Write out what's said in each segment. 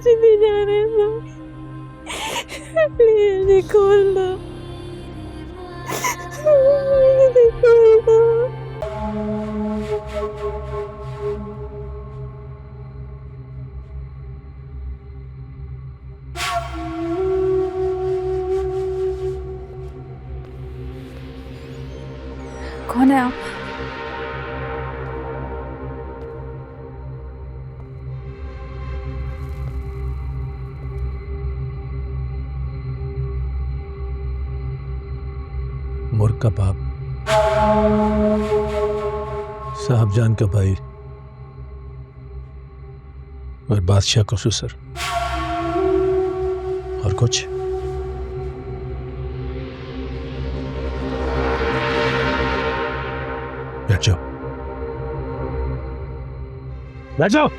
मुझे भी जाने दो, प्लीज खोल दो, मुझे खोल दो। कौन है आप? मुर्ग का बाप, साहबजान का भाई और बादशाह का ससुर। और कुछ? बैठ जाओ, बैठ जाओ।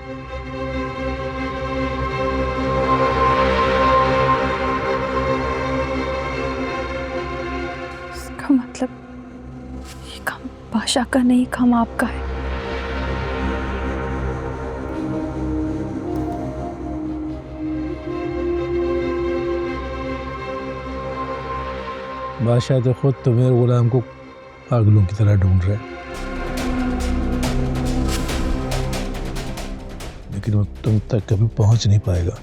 इसका मतलब ये काम बादशाह का नहीं, काम आपका है। बादशाह तो खुद तुम्हें गुलाम को पागलों की तरह ढूंढ रहे हैं, लेकिन वो तुम तक कभी पहुंच नहीं पाएगा।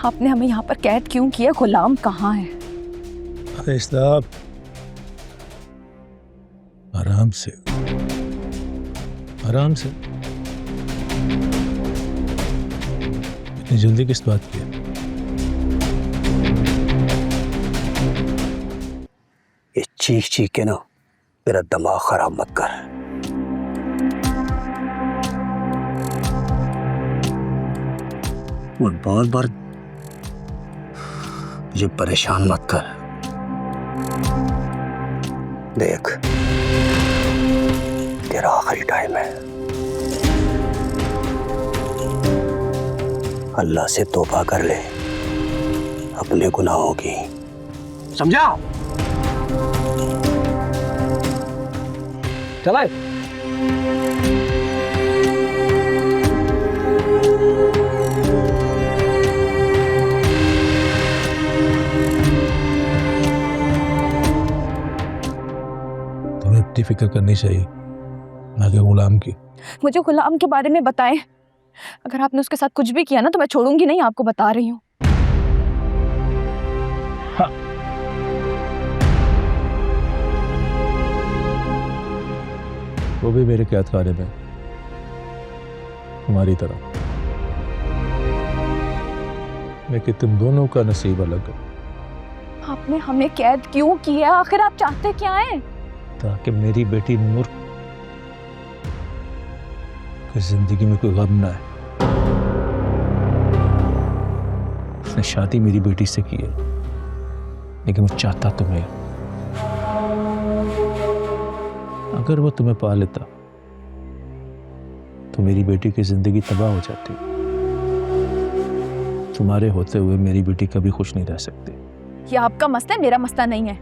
आपने हमें यहाँ पर कैद क्यों किया? गुलाम कहाँ है? अरे साहब, आराम से, आराम से। इतनी जल्दी किस बात की है? ये चीख चीख के ना मेरा दिमाग खराब मत कर। और बार बार मुझे परेशान मत कर। देख, तेरा आखिरी टाइम है। अल्लाह से तौबा कर ले अपने गुनाहों की, समझा? चला तुम्हें अपनी फिक्र करनी चाहिए, ना कि गुलाम की। मुझे गुलाम के बारे में बताएं। अगर आपने उसके साथ कुछ भी किया ना तो मैं छोड़ूंगी नहीं, आपको बता रही हूँ। हाँ। वो भी मेरे कैद खाने में, तुम्हारी तरह। लेकिन तुम दोनों का नसीब अलग है। आपने हमें कैद क्यों किया? आखिर आप चाहते क्या हैं? ताकि मेरी बेटी नूर की जिंदगी में कोई गम ना है। उसने शादी मेरी बेटी से की है, लेकिन वो चाहता तुम्हें। अगर वो तुम्हें पा लेता तो मेरी बेटी की जिंदगी तबाह हो जाती। तुम्हारे होते हुए मेरी बेटी कभी खुश नहीं रह सकती। ये आपका मसला है, मेरा मसला नहीं है।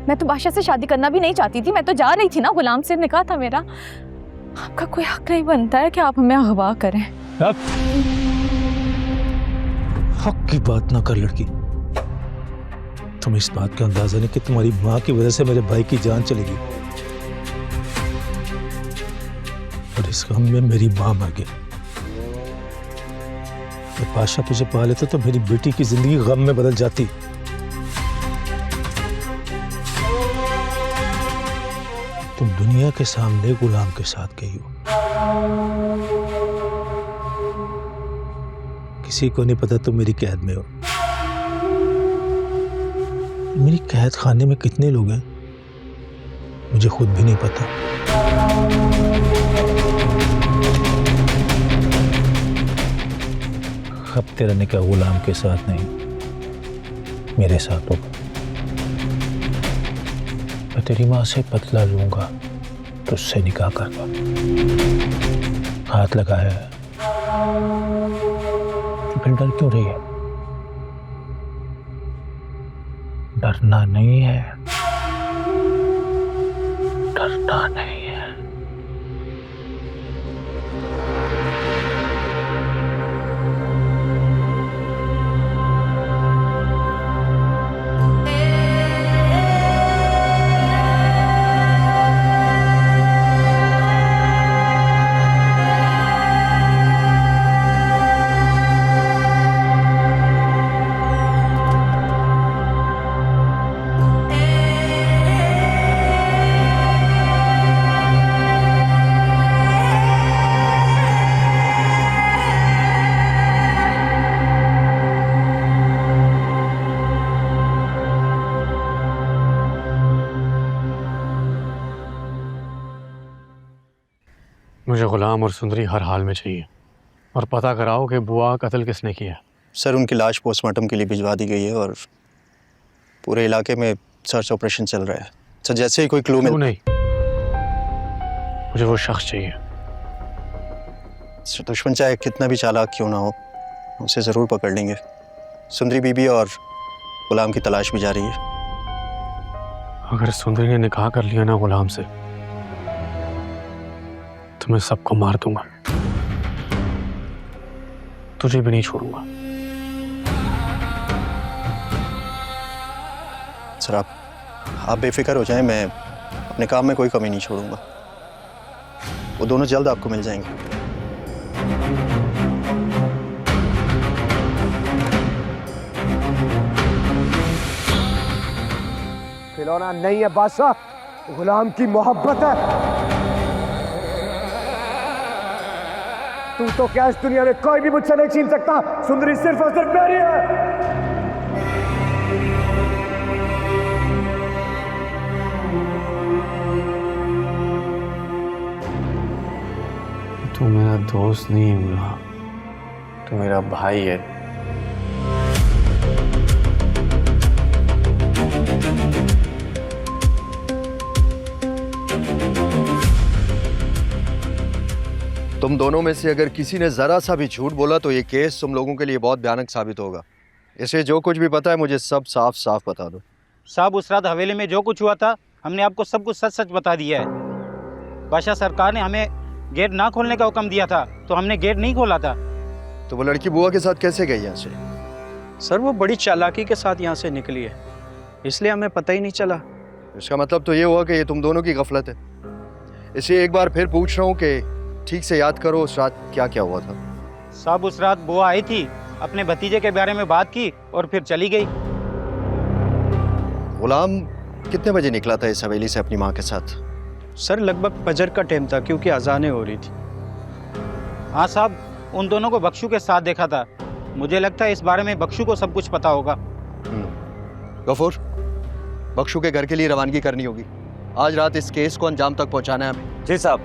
मैं तो बादशाह से शादी करना भी नहीं चाहती थी। मैं तो जा रही थी ना, गुलाम से निकाह था मेरा। आपका कोई हक नहीं बनता है कि आप हमें अगवा करें। हक की बात ना कर लड़की। तुम इस बात का अंदाजा नहीं कि तुम्हारी माँ की वजह से मेरे भाई की जान चलेगी, और इस गम में मेरी माँ मर गई। तो बादशाह तुझे पा लेता तो मेरी बेटी की जिंदगी गम में बदल जाती। तुम दुनिया के सामने गुलाम के साथ गई हो। किसी को नहीं पता तुम मेरी कैद में हो। मेरी कैद खाने में कितने लोग हैं मुझे खुद भी नहीं पता। अब तेरा निकाह गुलाम के साथ नहीं, मेरे साथ होगा। मैं तेरी माँ से बदला लूंगा, तुझसे निकाह करवा। हाथ लगाया है तो फिर डर क्यों रही है? डरना नहीं है, डरना नहीं है। गुलाम और सुंदरी हर हाल में चाहिए, और पता कराओ कि बुआ का कत्ल किसने किया। सर उनकी लाश पोस्टमार्टम के लिए भिजवा दी गई है और पूरे इलाके में सर्च ऑपरेशन चल रहा है। सर जैसे ही कोई क्लू क्यों मिल नहीं, मुझे वो शख्स चाहिए। सर दुश्मन चाहे कितना भी चालाक क्यों ना हो, उसे ज़रूर पकड़ लेंगे। सुंदरी बीबी और गुलाम की तलाश भी जारी है। अगर सुंदरी ने निकाह कर लिया ना गुलाम से, तो मैं सबको मार दूंगा, तुझे भी नहीं छोड़ूंगा। सर आप बेफिक्र हो जाएं, मैं अपने काम में कोई कमी नहीं छोड़ूंगा। वो दोनों जल्द आपको मिल जाएंगे। खिलौना नहीं है बादशाह, गुलाम की मोहब्बत है। तू तो क्या इस दुनिया में कोई भी मुझसे नहीं छीन सकता। सुंदरी सिर्फ और सिर्फ मेरी है। तू मेरा दोस्त नहीं हुआ, तू मेरा भाई है। तुम दोनों में से अगर किसी ने जरा सा भी झूठ बोला तो ये केस तुम लोगों के लिए बहुत भयानक साबित होगा। इसलिए जो कुछ भी पता है मुझे सब साफ साफ बता दो। साहब उस रात हवेली में जो कुछ हुआ था हमने आपको सब कुछ सच सच बता दिया है। बादशाह सरकार ने हमें गेट ना खोलने का हुक्म दिया था तो हमने गेट नहीं खोला था। तो वो लड़की बुआ के साथ कैसे गई यहाँ से? सर वो बड़ी चालाकी के साथ यहाँ से निकली है, इसलिए हमें पता ही नहीं चला। इसका मतलब तो ये हुआ कि ये तुम दोनों की गफलत है। इसलिए एक बार फिर पूछ रहा हूँ कि ठीक से याद करो उस रात क्या क्या हुआ था। साहब उस रात बुआ आई थी, अपने भतीजे के बारे में बात की और फिर चली गई। गुलाम कितने बजे निकला था इस हवेली से अपनी माँ के साथ? सर लगभग फजर का टाइम था क्योंकि अजानें हो रही थी। हाँ साहब, उन दोनों को बख्शू के साथ देखा था। मुझे लगता है इस बारे में बख्शू को सब कुछ पता होगा। गफूर, बख्शू के घर के लिए रवानगी करनी होगी। आज रात इस केस को अंजाम तक पहुंचाना है हमें। जी साहब।